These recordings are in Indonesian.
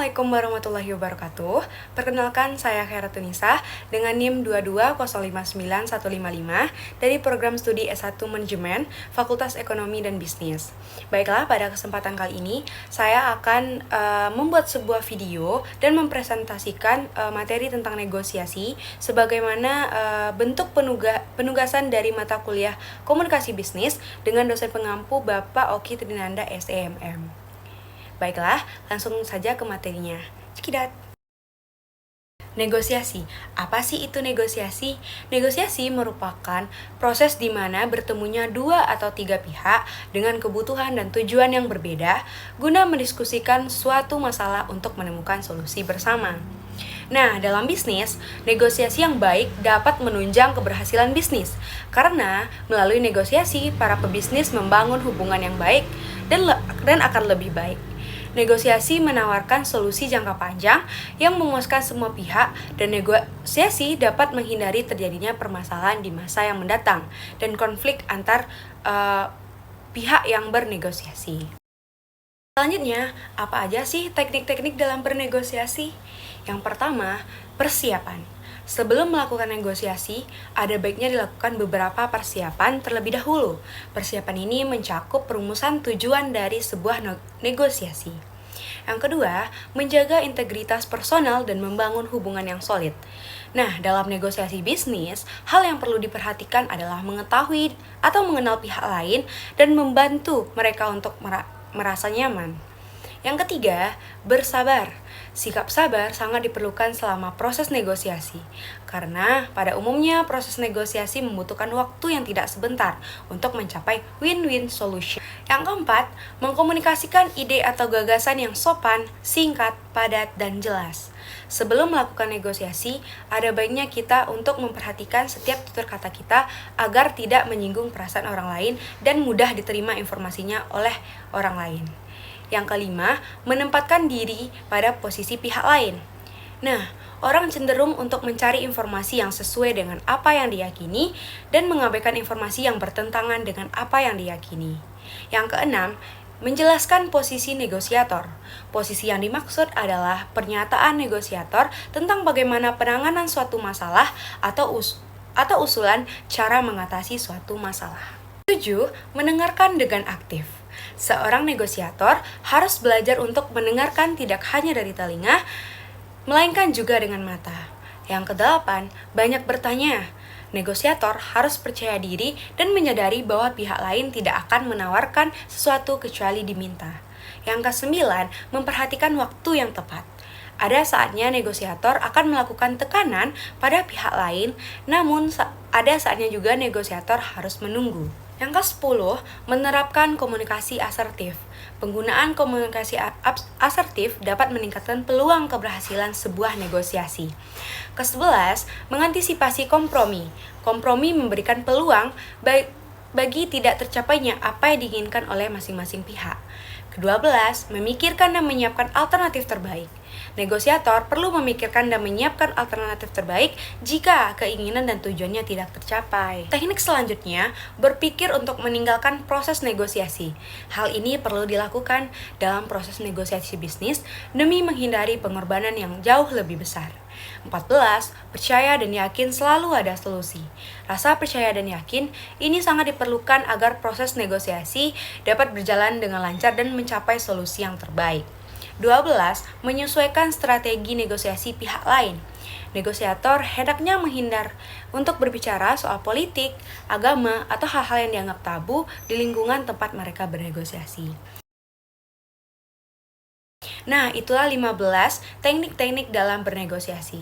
Assalamualaikum warahmatullahi wabarakatuh. Perkenalkan, saya Khairatul Nisa dengan NIM 220591155 dari program studi S1 Manajemen Fakultas Ekonomi dan Bisnis. Baiklah, pada kesempatan kali ini saya akan membuat sebuah video dan mempresentasikan materi tentang negosiasi sebagaimana bentuk penugasan dari mata kuliah Komunikasi Bisnis dengan dosen pengampu Bapak Oki Trinanda SEMM. Baiklah, langsung saja ke materinya. Cekidat. Negosiasi. Apa sih itu negosiasi? Negosiasi merupakan proses di mana bertemunya dua atau tiga pihak dengan kebutuhan dan tujuan yang berbeda guna mendiskusikan suatu masalah untuk menemukan solusi bersama. Nah, dalam bisnis, negosiasi yang baik dapat menunjang keberhasilan bisnis karena melalui negosiasi para pebisnis membangun hubungan yang baik dan akan lebih baik. Negosiasi menawarkan solusi jangka panjang yang memuaskan semua pihak dan negosiasi dapat menghindari terjadinya permasalahan di masa yang mendatang dan konflik antar pihak yang bernegosiasi. Selanjutnya, apa aja sih teknik-teknik dalam bernegosiasi? Yang pertama, persiapan. Sebelum melakukan negosiasi, ada baiknya dilakukan beberapa persiapan terlebih dahulu. Persiapan ini mencakup perumusan tujuan dari sebuah negosiasi. Yang kedua, menjaga integritas personal dan membangun hubungan yang solid. Nah, dalam negosiasi bisnis, hal yang perlu diperhatikan adalah mengetahui atau mengenal pihak lain dan membantu mereka untuk merasa nyaman. Yang ketiga, bersabar. Sikap sabar sangat diperlukan selama proses negosiasi, karena pada umumnya proses negosiasi membutuhkan waktu yang tidak sebentar untuk mencapai win-win solution. Yang keempat, mengkomunikasikan ide atau gagasan yang sopan, singkat, padat, dan jelas. Sebelum melakukan negosiasi, ada baiknya kita untuk memperhatikan setiap tutur kata kita agar tidak menyinggung perasaan orang lain dan mudah diterima informasinya oleh orang lain. Yang kelima, menempatkan diri pada posisi pihak lain. Nah, orang cenderung untuk mencari informasi yang sesuai dengan apa yang diyakini dan mengabaikan informasi yang bertentangan dengan apa yang diyakini. Yang keenam, menjelaskan posisi negosiator. Posisi yang dimaksud adalah pernyataan negosiator tentang bagaimana penanganan suatu masalah atau usulan cara mengatasi suatu masalah. 7. Mendengarkan dengan aktif. Seorang negosiator harus belajar untuk mendengarkan tidak hanya dari telinga, melainkan juga dengan mata. Yang kedelapan, banyak bertanya. Negosiator harus percaya diri dan menyadari bahwa pihak lain tidak akan menawarkan sesuatu kecuali diminta. Yang kesembilan, memperhatikan waktu yang tepat. Ada saatnya negosiator akan melakukan tekanan pada pihak lain, namun ada saatnya juga negosiator harus menunggu. Yang ke-10, menerapkan komunikasi asertif. Penggunaan komunikasi asertif dapat meningkatkan peluang keberhasilan sebuah negosiasi. Ke-11, mengantisipasi kompromi. Kompromi memberikan peluang bagi tidak tercapainya apa yang diinginkan oleh masing-masing pihak. Ke-12, memikirkan dan menyiapkan alternatif terbaik. Negosiator perlu memikirkan dan menyiapkan alternatif terbaik jika keinginan dan tujuannya tidak tercapai. Teknik selanjutnya, berpikir untuk meninggalkan proses negosiasi. Hal ini perlu dilakukan dalam proses negosiasi bisnis demi menghindari pengorbanan yang jauh lebih besar. 14. Percaya dan yakin selalu ada solusi. Rasa percaya dan yakin ini sangat diperlukan agar proses negosiasi dapat berjalan dengan lancar dan mencapai solusi yang terbaik. 12. Menyesuaikan strategi negosiasi pihak lain. Negosiator hendaknya menghindar untuk berbicara soal politik, agama, atau hal-hal yang dianggap tabu di lingkungan tempat mereka bernegosiasi. Nah, itulah 15 teknik-teknik dalam bernegosiasi.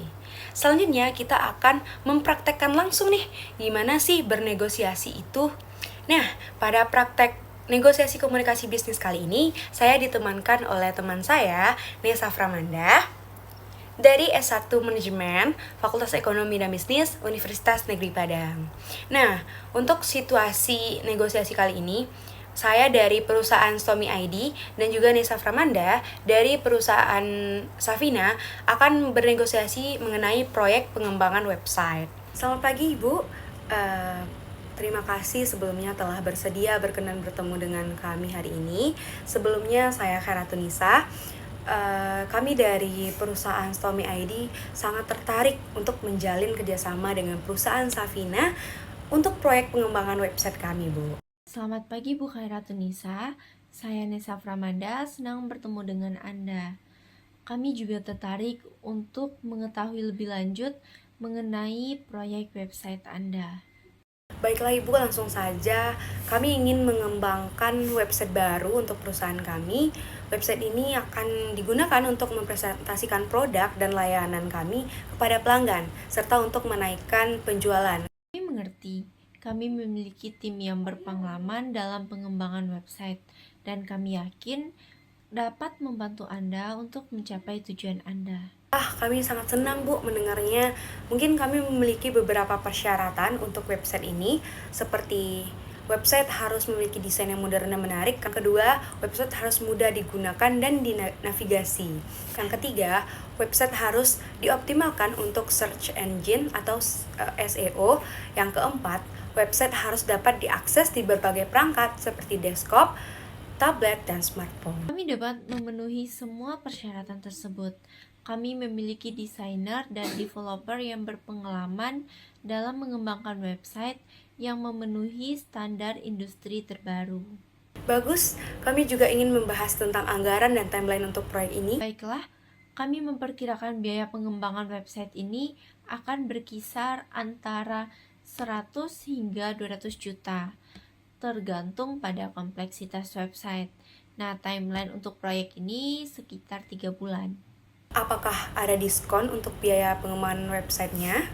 Selanjutnya kita akan mempraktekkan langsung nih, gimana sih bernegosiasi itu. Nah, pada praktek negosiasi komunikasi bisnis kali ini, saya ditemankan oleh teman saya, Nesa Framanda, dari S1 Manajemen Fakultas Ekonomi dan Bisnis Universitas Negeri Padang. Nah, untuk situasi negosiasi kali ini, saya dari perusahaan Stomi ID dan juga Nesa Framanda dari perusahaan Safina akan bernegosiasi mengenai proyek pengembangan website. Selamat pagi Ibu, terima kasih sebelumnya telah bersedia berkenan bertemu dengan kami hari ini. Sebelumnya saya Khairatul Nisa, kami dari perusahaan Stomy ID sangat tertarik untuk menjalin kerjasama dengan perusahaan Safina untuk proyek pengembangan website kami, Bu. Selamat pagi Bu Khairatunisa, saya Nesa Pramanda, senang bertemu dengan Anda. Kami juga tertarik untuk mengetahui lebih lanjut mengenai proyek website Anda. Baiklah Ibu, langsung saja. Kami ingin mengembangkan website baru untuk perusahaan kami. Website ini akan digunakan untuk mempresentasikan produk dan layanan kami kepada pelanggan, serta untuk menaikkan penjualan. Kami mengerti, kami memiliki tim yang berpengalaman dalam pengembangan website, dan kami yakin dapat membantu Anda untuk mencapai tujuan Anda. Kami sangat senang Bu mendengarnya. Mungkin kami memiliki beberapa persyaratan untuk website ini, seperti website harus memiliki desain yang modern dan menarik. Yang kedua, website harus mudah digunakan dan dinavigasi. Yang ketiga, website harus dioptimalkan untuk search engine atau SEO. Yang keempat, website harus dapat diakses di berbagai perangkat seperti desktop, tablet, dan smartphone. Kami dapat memenuhi semua persyaratan tersebut. Kami memiliki desainer dan developer yang berpengalaman dalam mengembangkan website yang memenuhi standar industri terbaru. Bagus, kami juga ingin membahas tentang anggaran dan timeline untuk proyek ini. Baiklah, kami memperkirakan biaya pengembangan website ini akan berkisar antara 100 hingga 200 juta, tergantung pada kompleksitas website. Nah, timeline untuk proyek ini sekitar 3 bulan. Apakah ada diskon untuk biaya pengembangan websitenya?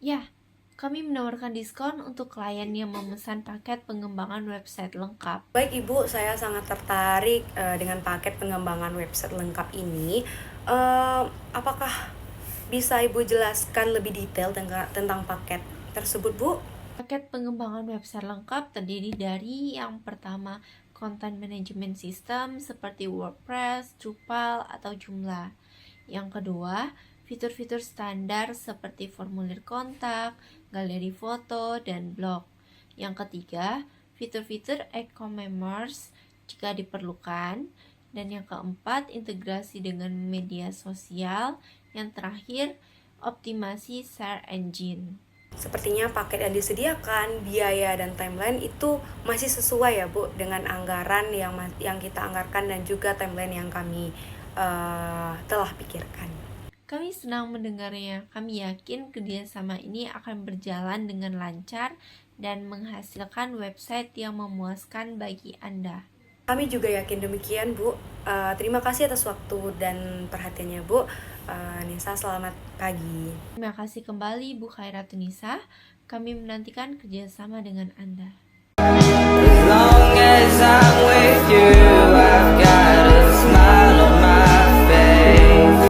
Ya, kami menawarkan diskon untuk klien yang memesan paket pengembangan website lengkap. Baik Ibu, saya sangat tertarik dengan paket pengembangan website lengkap ini. Apakah bisa Ibu jelaskan lebih detail tentang paket tersebut, Bu? Paket pengembangan website lengkap terdiri dari yang pertama, Content Management System seperti WordPress, Drupal, atau Joomla. Yang kedua, fitur-fitur standar seperti formulir kontak, galeri foto, dan blog. Yang ketiga, fitur-fitur e-commerce jika diperlukan. Dan yang keempat, integrasi dengan media sosial. Yang terakhir, optimasi search engine. Sepertinya paket yang disediakan, biaya dan timeline itu masih sesuai ya Bu dengan anggaran yang kita anggarkan dan juga timeline yang kami telah pikirkan. Kami senang mendengarnya. Kami yakin kerjasama ini akan berjalan dengan lancar dan menghasilkan website yang memuaskan bagi Anda. Kami juga yakin demikian, Bu. Terima kasih atas waktu dan perhatiannya, Bu. Nisa, selamat pagi. Terima kasih kembali Bu Khairatunisa. Kami menantikan kerjasama dengan Anda.